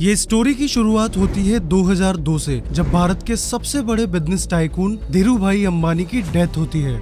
ये स्टोरी की शुरुआत होती है 2002 से, जब भारत के सबसे बड़े बिजनेस टाइकून धीरूभाई अंबानी की डेथ होती है।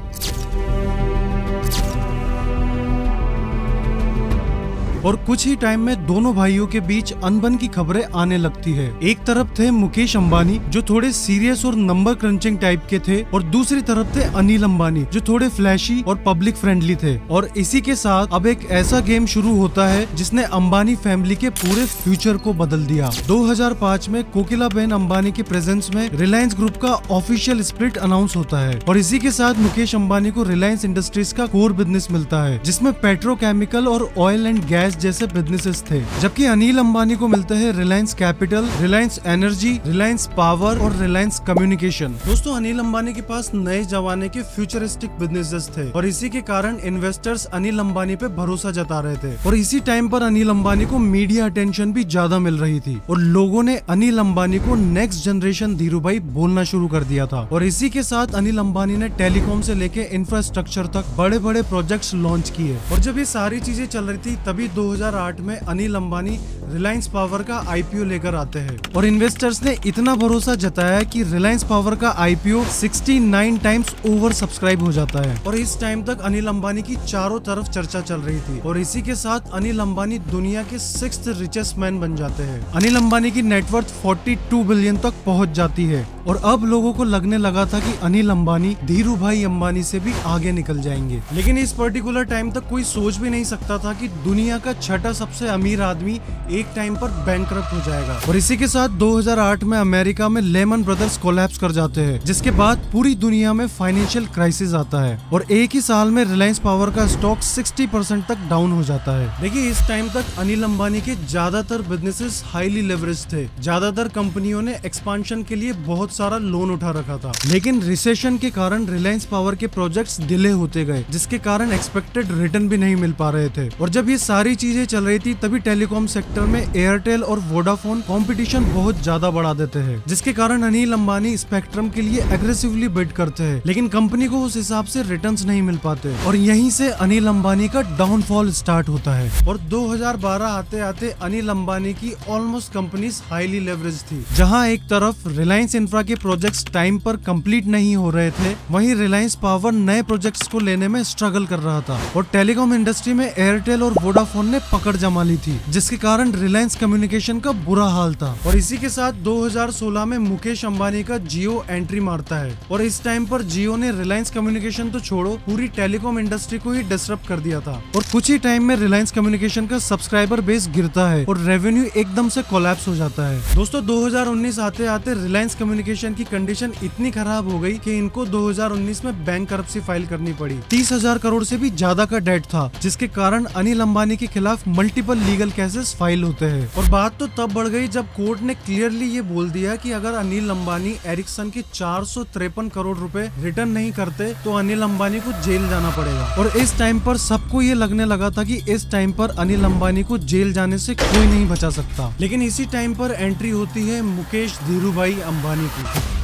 और कुछ ही टाइम में दोनों भाइयों के बीच अनबन की खबरें आने लगती है। एक तरफ थे मुकेश अंबानी, जो थोड़े सीरियस और नंबर क्रंचिंग टाइप के थे, और दूसरी तरफ थे अनिल अंबानी, जो थोड़े फ्लैशी और पब्लिक फ्रेंडली थे। और इसी के साथ अब एक ऐसा गेम शुरू होता है जिसने अंबानी फैमिली के पूरे फ्यूचर को बदल दिया। 2005 में कोकिलाबेन अंबानी के प्रेजेंस में रिलायंस ग्रुप का ऑफिशियल स्प्लिट अनाउंस होता है, और इसी के साथ मुकेश अंबानी को रिलायंस इंडस्ट्रीज का कोर बिजनेस मिलता है, जिसमें पेट्रोकेमिकल और ऑयल एंड गैस जैसे बिजनेसेस थे। जबकि अनिल अंबानी को मिलता है Reliance capital, Reliance energy, Reliance power और रिलायंस कम्युनिकेशन। दोस्तों, अनिल अंबानी के पास नए जमाने के फ्यूचरिस्टिक बिजनेसेस थे, और इसी के कारण इन्वेस्टर्स अनिल अंबानी पे भरोसा जता रहे थे। और इसी टाइम पर अनिल अंबानी को मीडिया अटेंशन भी ज्यादा मिल रही थी, और लोगों ने अनिल अंबानी को नेक्स्ट जनरेशन धीरूभाई बोलना शुरू कर दिया था। और इसी के साथ अनिल अंबानी ने टेलीकॉम से लेके इंफ्रास्ट्रक्चर तक बड़े बड़े प्रोजेक्ट्स लॉन्च किए। और जब ये सारी चीजें चल रही थी, तभी 2008 में अनिल अंबानी रिलायंस पावर का आईपीओ लेकर आते हैं, और इन्वेस्टर्स ने इतना भरोसा जताया कि रिलायंस पावर का आईपीओ 69 टाइम्स ओवर सब्सक्राइब हो जाता है। और इस टाइम तक अनिल अंबानी की चारों तरफ चर्चा चल रही थी, और इसी के साथ अनिल अंबानी दुनिया के 6th रिचेस्ट मैन बन जाते हैं। अनिल अंबानी की नेटवर्थ 42 बिलियन तक पहुंच जाती है, और अब लोगों को लगने लगा था कि अनिल अंबानी धीरूभाई अंबानी से भी आगे निकल जाएंगे। लेकिन इस पर्टिकुलर टाइम तक कोई सोच भी नहीं सकता था कि दुनिया का छठा सबसे अमीर आदमी एक टाइम पर बैंकरप्ट हो जाएगा। और इसी के साथ 2008 में अमेरिका में लेमन ब्रदर्स कोलैप्स कर जाते हैं, जिसके बाद पूरी दुनिया में फाइनेंशियल क्राइसिस आता है, और एक ही साल में रिलायंस पावर का स्टॉक 60% तक डाउन हो जाता है। देखिए, इस टाइम तक अनिल अंबानी के ज्यादातर बिजनेसेस हाईली लेवरेज थे। ज्यादातर कंपनियों ने एक्सपांशन के लिए बहुत सारा लोन उठा रखा था, लेकिन रिसेशन के कारण रिलायंस पावर के प्रोजेक्ट्स डिले होते गए, जिसके कारण एक्सपेक्टेड रिटर्न भी नहीं मिल पा रहे थे। और जब ये सारी चीजें चल रही थी, तभी टेलीकॉम सेक्टर में एयरटेल और वोडाफोन कंपटीशन बहुत ज्यादा बढ़ा देते हैं, जिसके कारण अनिल अंबानी स्पेक्ट्रम के लिए एग्रेसिवली बिड करते हैं, लेकिन कंपनी को उस हिसाब से रिटर्न्स नहीं मिल पाते, और यहीं से अनिल अंबानी का डाउनफॉल स्टार्ट होता है। और 2012 आते आते अनिल अंबानी की ऑलमोस्ट कंपनीज हाईली लेवरेज थी। जहां एक तरफ रिलायंस इंफ्रा के प्रोजेक्ट्स टाइम पर कंप्लीट नहीं हो रहे थे, वहीं रिलायंस पावर नए प्रोजेक्ट्स को लेने में स्ट्रगल कर रहा था, और टेलीकॉम इंडस्ट्री में एयरटेल और वोडाफोन ने पकड़ जमा ली थी, जिसके कारण रिलायंस कम्युनिकेशन का बुरा हाल था। और इसी के साथ 2016 में मुकेश अंबानी का जियो एंट्री मारता है, और इस टाइम पर जियो ने रिलायंस कम्युनिकेशन तो छोड़ो, पूरी टेलीकॉम इंडस्ट्री को ही डिसरप्ट कर दिया था। और कुछ ही टाइम में रिलायंस कम्युनिकेशन का सब्सक्राइबर बेस गिरता है, और रेवेन्यू एकदम से कोलैप्स हो जाता है। दोस्तों, 2019 आते आते रिलायंस कम्युनिकेशन की कंडीशन इतनी खराब हो गई कि इनको 2019 में बैंकरप्सी फाइल करनी पड़ी। 30,000 करोड़ से भी ज्यादा का डेट था, जिसके कारण अनिल अंबानी के खिलाफ मल्टीपल लीगल केसेस फाइल होते हैं। और बात तो तब बढ़ गई जब कोर्ट ने क्लियरली ये बोल दिया कि अगर अनिल अंबानी एरिक्सन के 453 करोड़ रुपए रिटर्न नहीं करते, तो अनिल अंबानी को जेल जाना पड़ेगा। और इस टाइम पर सबको ये लगने लगा था कि इस टाइम पर अनिल अंबानी को जेल जाने से कोई नहीं बचा सकता। लेकिन इसी टाइम पर एंट्री होती है मुकेश धीरूभाई अंबानी की।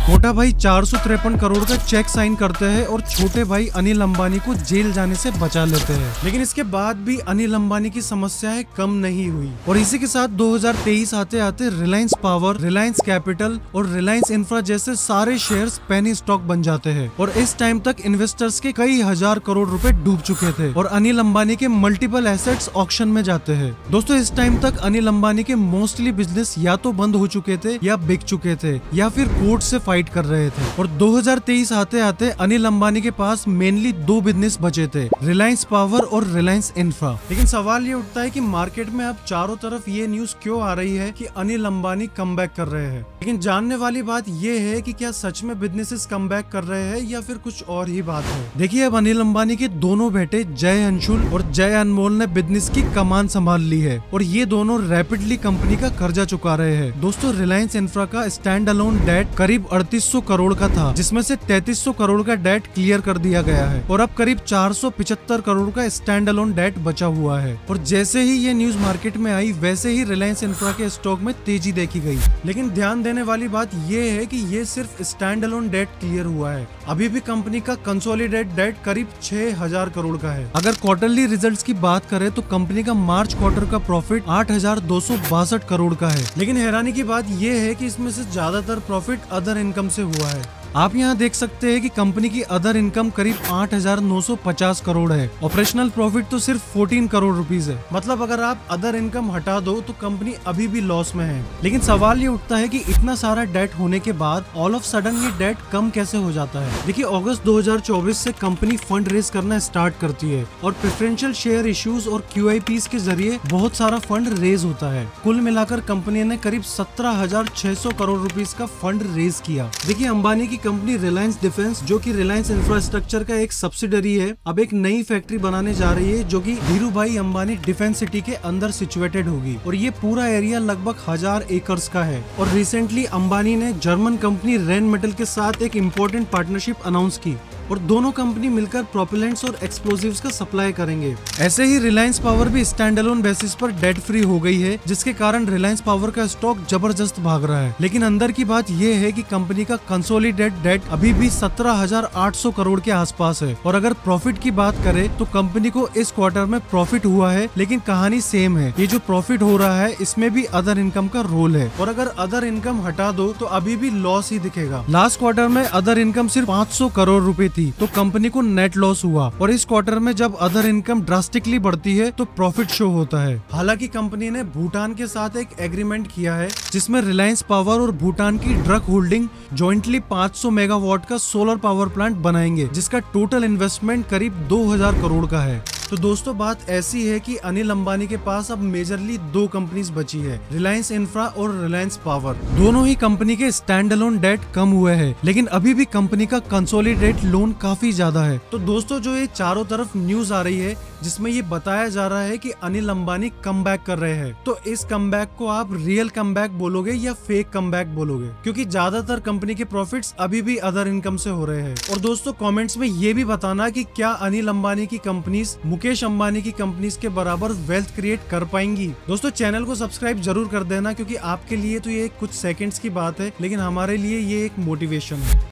छोटा भाई 453 करोड़ का चेक साइन करते हैं, और छोटे भाई अनिल अंबानी को जेल जाने से बचा लेते हैं। लेकिन इसके बाद भी अनिल अंबानी की समस्याएं कम नहीं हुई, और इसी के साथ 2023 आते आते रिलायंस पावर, रिलायंस कैपिटल और रिलायंस इंफ्रा जैसे सारे शेयर्स पेनी स्टॉक बन जाते हैं। और इस टाइम तक इन्वेस्टर्स के कई हजार करोड़ रुपए डूब चुके थे, और अनिल अंबानी के मल्टीपल एसेट्स ऑक्शन में जाते हैं। दोस्तों, इस टाइम तक अनिल अंबानी के मोस्टली बिजनेस या तो बंद हो चुके थे, या बिक चुके थे, या फिर कोर्ट से फाइट कर रहे थे। और 2023 आते आते अनिल अंबानी के पास मेनली 2 बिजनेस बचे थे, रिलायंस पावर और रिलायंस इंफ्रा। लेकिन सवाल ये उठता है कि मार्केट में अब चारों तरफ ये न्यूज क्यों आ रही है कि अनिल अंबानी कमबैक कर रहे हैं। लेकिन जानने वाली बात ये है कि क्या सच में बिजनेसेस कमबैक कर रहे हैं, या फिर कुछ और ही बात है। देखिए, अब अनिल अंबानी के दोनों बेटे जय अंशुल और जय अनमोल ने बिजनेस की कमान संभाल ली है, और ये दोनों रैपिडली कंपनी का कर्जा चुका रहे हैं। दोस्तों, रिलायंस इंफ्रा का स्टैंड अलोन डेट करीब 3500 करोड़ का था, जिसमें से 3300 करोड़ का डेट क्लियर कर दिया गया है और अब करीब 475 करोड़ का स्टैंड अलोन डेट बचा हुआ है। और जैसे ही ये न्यूज मार्केट में आई वैसे ही रिलायंस इंफ्रा के स्टॉक में तेजी देखी गई। लेकिन ध्यान देने वाली बात ये है कि ये सिर्फ स्टैंड अलोन डेट क्लियर हुआ है, अभी भी कंपनी का कंसोलिडेट डेट करीब 6000 करोड़ का है। अगर क्वार्टरली रिजल्ट्स की बात करें तो कंपनी का मार्च क्वार्टर का प्रॉफिट 8262 करोड़ का है। लेकिन हैरानी की बात यह है कि इसमें से ज्यादातर प्रॉफिट अदर इनकम से हुआ है। आप यहाँ देख सकते हैं कि कंपनी की अदर इनकम करीब 8950 करोड़ है। ऑपरेशनल प्रॉफिट तो सिर्फ 14 करोड़ रुपीस है। मतलब अगर आप अदर इनकम हटा दो तो कंपनी अभी भी लॉस में है। लेकिन सवाल ये उठता है कि इतना सारा डेट होने के बाद ऑल ऑफ सडन ये डेट कम कैसे हो जाता है। देखिए, अगस्त 2024 से कंपनी फंड रेज करना स्टार्ट करती है और प्रेफरेंशियल शेयर इश्यूज और QIPs के जरिए बहुत सारा फंड रेज होता है। कुल मिलाकर कंपनी ने करीब 17,600 करोड़ रुपीस का फंड रेज किया। देखिए, अंबानी की कंपनी रिलायंस डिफेंस, जो कि रिलायंस इंफ्रास्ट्रक्चर का एक सब्सिडरी है, अब एक नई फैक्ट्री बनाने जा रही है जो कि धीरू भाई अंबानी डिफेंस सिटी के अंदर सिचुएटेड होगी। और ये पूरा एरिया लगभग 1000 एकर्स का है। और रिसेंटली अंबानी ने जर्मन कंपनी रेन मेटल के साथ एक इम्पोर्टेंट पार्टनरशिप अनाउंस की और दोनों कंपनी मिलकर प्रोपेलेंट्स और एक्सप्लोजिव्स का सप्लाई करेंगे। ऐसे ही रिलायंस पावर भी स्टैंड अलोन बेसिस पर डेट फ्री हो गई है, जिसके कारण रिलायंस पावर का स्टॉक जबरदस्त भाग रहा है। लेकिन अंदर की बात यह है कि कंपनी का कंसोलिडेट डेट अभी भी 17,800 करोड़ के आसपास है। और अगर प्रॉफिट की बात करें तो कंपनी को इस क्वार्टर में प्रॉफिट हुआ है, लेकिन कहानी सेम है। ये जो प्रॉफिट हो रहा है इसमें भी अदर इनकम का रोल है और अगर अदर इनकम हटा दो तो अभी भी लॉस ही दिखेगा। लास्ट क्वार्टर में अदर इनकम सिर्फ 500 करोड़ रुपए थी तो कंपनी को नेट लॉस हुआ और इस क्वार्टर में जब अदर इनकम ड्रास्टिकली बढ़ती है तो प्रॉफिट शो होता है। हालांकि कंपनी ने भूटान के साथ एक एग्रीमेंट किया है जिसमें रिलायंस पावर और भूटान की ड्रग होल्डिंग जॉइंटली 500 मेगावाट का सोलर पावर प्लांट बनाएंगे, जिसका टोटल इन्वेस्टमेंट करीब 2000 करोड़ का है। तो दोस्तों, बात ऐसी है कि अनिल अंबानी के पास अब मेजरली 2 कंपनीज बची है, रिलायंस इंफ्रा और रिलायंस पावर। दोनों ही कंपनी के स्टैंड अलोन डेट कम हुए हैं, लेकिन अभी भी कंपनी का कंसोलिडेट लोन काफी ज्यादा है। तो दोस्तों, जो ये चारों तरफ न्यूज आ रही है जिसमें ये बताया जा रहा है कि अनिल अंबानी कमबैक कर रहे हैं, तो इस कमबैक को आप रियल कमबैक बोलोगे या फेक कमबैक बोलोगे? क्योंकि ज्यादातर कंपनी के प्रॉफिट्स अभी भी अदर इनकम से हो रहे हैं। और दोस्तों, कमेंट्स में ये भी बताना कि क्या अनिल अंबानी की कंपनीज मुकेश अंबानी की कंपनीज के बराबर वेल्थ क्रिएट कर पाएंगी। दोस्तों, चैनल को सब्सक्राइब जरूर कर देना, क्योंकि आपके लिए तो ये कुछ सेकंड्स की बात है, लेकिन हमारे लिए ये एक मोटिवेशन है।